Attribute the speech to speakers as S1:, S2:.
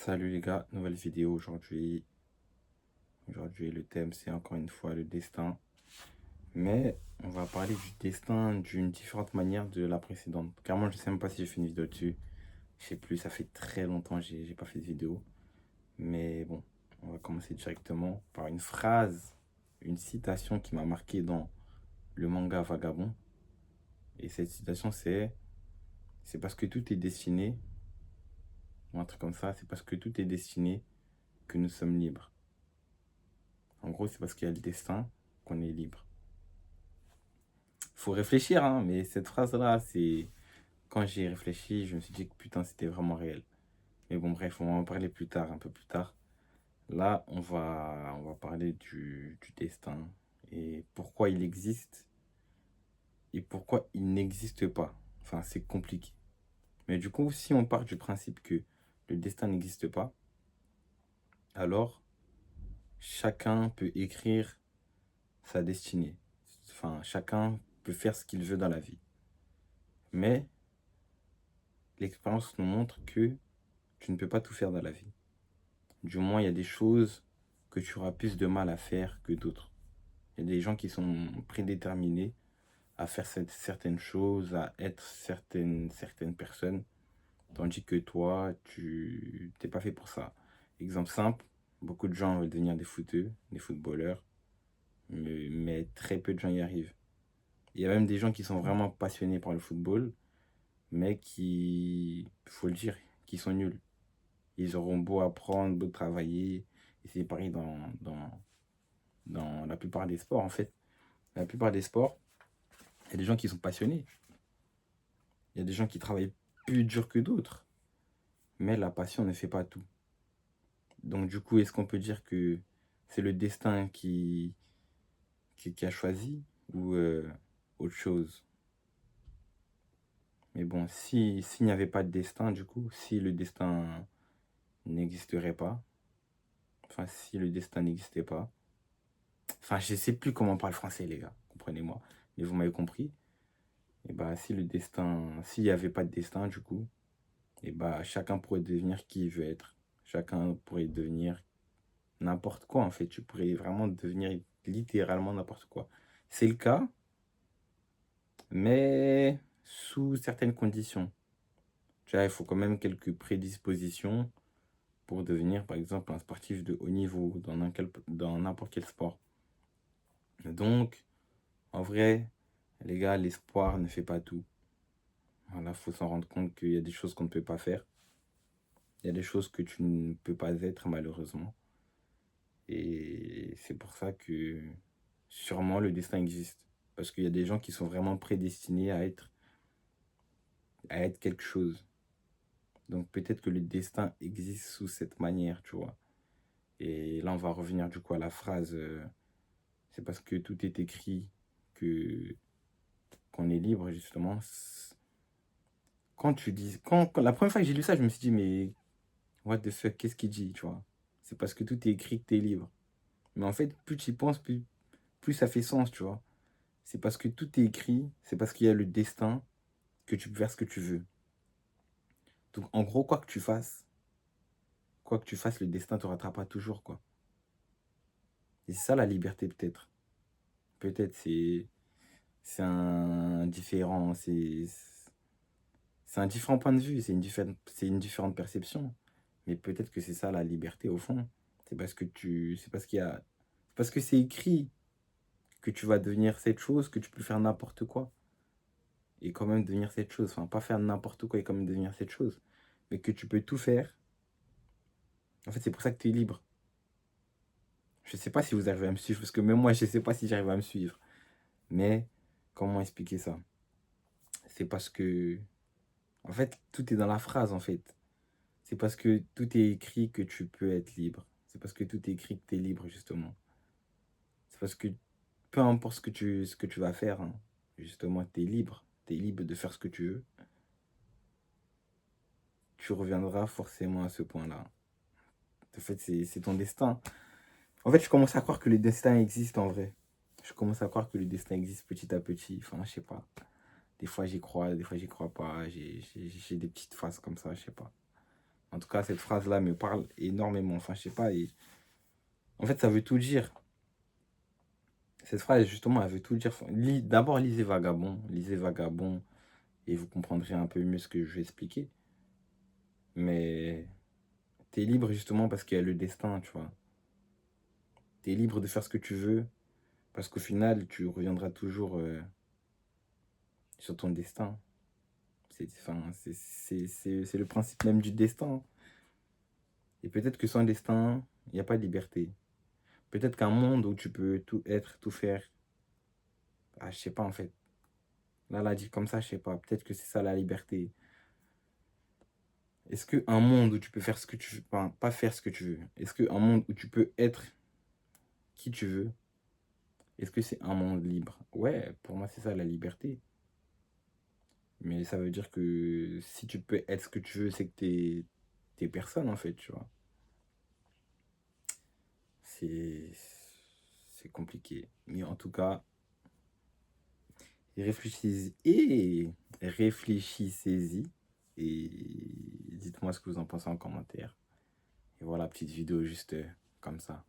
S1: Salut les gars, nouvelle vidéo aujourd'hui. Aujourd'hui, le thème c'est encore une fois le destin. Mais on va parler du destin d'une différente manière de la précédente. Carrément, je sais même pas si j'ai fait une vidéo dessus. Je sais plus, ça fait très longtemps que j'ai pas fait de vidéo. Mais bon, on va commencer directement par une phrase, une citation qui m'a marqué dans le manga Vagabond. Et cette citation c'est parce que tout est destiné, ou un truc comme ça, c'est parce que tout est destiné que nous sommes libres. En gros, c'est parce qu'il y a le destin qu'on est libre. Faut réfléchir, hein, mais cette phrase-là, c'est... Quand j'y ai réfléchi, je me suis dit que putain, c'était vraiment réel. Mais bon, bref, on va en parler plus tard, un peu plus tard. Là, on va parler du destin et pourquoi il existe et pourquoi il n'existe pas. Enfin, c'est compliqué. Mais du coup, si on part du principe que le destin n'existe pas, alors chacun peut écrire sa destinée. Enfin, chacun peut faire ce qu'il veut dans la vie. Mais l'expérience nous montre que tu ne peux pas tout faire dans la vie. Du moins, il y a des choses que tu auras plus de mal à faire que d'autres. Il y a des gens qui sont prédéterminés à faire certaines choses, à être certaines personnes, tandis que toi, tu n'es pas fait pour ça. Exemple simple, beaucoup de gens veulent devenir des footeux, des footballeurs, mais très peu de gens y arrivent. Il y a même des gens qui sont vraiment passionnés par le football, mais qui, faut le dire, qui sont nuls. Ils auront beau apprendre, beau travailler, et c'est pareil dans la plupart des sports en fait. La plupart des sports, il y a des gens qui sont passionnés, il y a des gens qui travaillent plus dur que d'autres, mais la passion ne fait pas tout. Donc du coup, est-ce qu'on peut dire que c'est le destin qui a choisi ou autre chose? Mais bon, s'il n'y avait pas de destin, du coup, si le destin n'existerait pas, enfin si le destin n'existait pas, enfin je sais plus comment on parle français les gars, comprenez-moi, mais vous m'avez compris. Et bah si le destin, s'il n'y avait pas de destin du coup, et bah chacun pourrait devenir qui il veut être. Chacun pourrait devenir n'importe quoi en fait. Tu pourrais vraiment devenir littéralement n'importe quoi. C'est le cas, mais sous certaines conditions. Tu vois, il faut quand même quelques prédispositions pour devenir par exemple un sportif de haut niveau dans n'importe quel sport. Donc, en vrai, les gars, l'espoir ne fait pas tout. Voilà, faut s'en rendre compte qu'il y a des choses qu'on ne peut pas faire. Il y a des choses que tu ne peux pas être malheureusement. Et c'est pour ça que sûrement le destin existe. Parce qu'il y a des gens qui sont vraiment prédestinés à être quelque chose. Donc peut-être que le destin existe sous cette manière, tu vois. Et là, on va revenir du coup à la phrase c'est parce que tout est écrit que qu'on est libre, justement. Quand tu dis. Quand la première fois que j'ai lu ça, je me suis dit, mais what the fuck, qu'est-ce qu'il dit, tu vois? C'est parce que tout est écrit que tu es libre. Mais en fait, plus tu y penses, plus ça fait sens, tu vois. C'est parce que tout est écrit, c'est parce qu'il y a le destin que tu peux faire ce que tu veux. Donc en gros, quoi que tu fasses, le destin te rattrapera toujours, quoi. Et c'est ça la liberté, peut-être. Peut-être c'est un différent, c'est un différent point de vue, c'est une différente perception. Mais peut-être que c'est ça la liberté au fond. C'est parce qu'il y a, c'est parce que c'est écrit que tu vas devenir cette chose, que tu peux faire n'importe quoi et quand même devenir cette chose. Enfin, pas faire n'importe quoi et quand même devenir cette chose, mais que tu peux tout faire. En fait, c'est pour ça que tu es libre. Je sais pas si vous arrivez à me suivre, parce que même moi, je sais pas si j'arrive à me suivre. Mais comment expliquer ça? C'est parce que, en fait, tout est dans la phrase, en fait. C'est parce que tout est écrit que tu peux être libre. C'est parce que tout est écrit que tu es libre, justement. C'est parce que peu importe ce que tu vas faire, hein, justement, tu es libre. Tu es libre de faire ce que tu veux. Tu reviendras forcément à ce point-là. En fait, c'est ton destin. En fait, je commence à croire que le destin existe en vrai. Je commence à croire que le destin existe petit à petit. Enfin, je sais pas. Des fois, j'y crois, des fois, j'y crois pas. J'ai des petites phases comme ça, je sais pas. En tout cas, cette phrase-là me parle énormément. Enfin, je sais pas. En fait, ça veut tout dire. Cette phrase, justement, elle veut tout dire. D'abord, lisez Vagabond. Lisez Vagabond et vous comprendrez un peu mieux ce que je vais expliquer. Mais t'es libre, justement, parce qu'il y a le destin, tu vois. T'es libre de faire ce que tu veux. Parce qu'au final, tu reviendras toujours sur ton destin. Enfin, c'est le principe même du destin. Et peut-être que sans destin, il n'y a pas de liberté. Peut-être qu'un monde où tu peux tout être, tout faire, ah, je sais pas en fait. Là, dit comme ça, je sais pas. Peut-être que c'est ça la liberté. Est-ce qu'un monde où tu peux faire ce que tu veux, enfin, pas faire ce que tu veux, est-ce qu'un monde où tu peux être qui tu veux, est-ce que c'est un monde libre? Ouais, pour moi, c'est ça la liberté. Mais ça veut dire que si tu peux être ce que tu veux, c'est que t'es personne en fait, tu vois. C'est c'est compliqué. Mais en tout cas, réfléchissez-y et dites-moi ce que vous en pensez en commentaire. Et voilà, petite vidéo juste comme ça.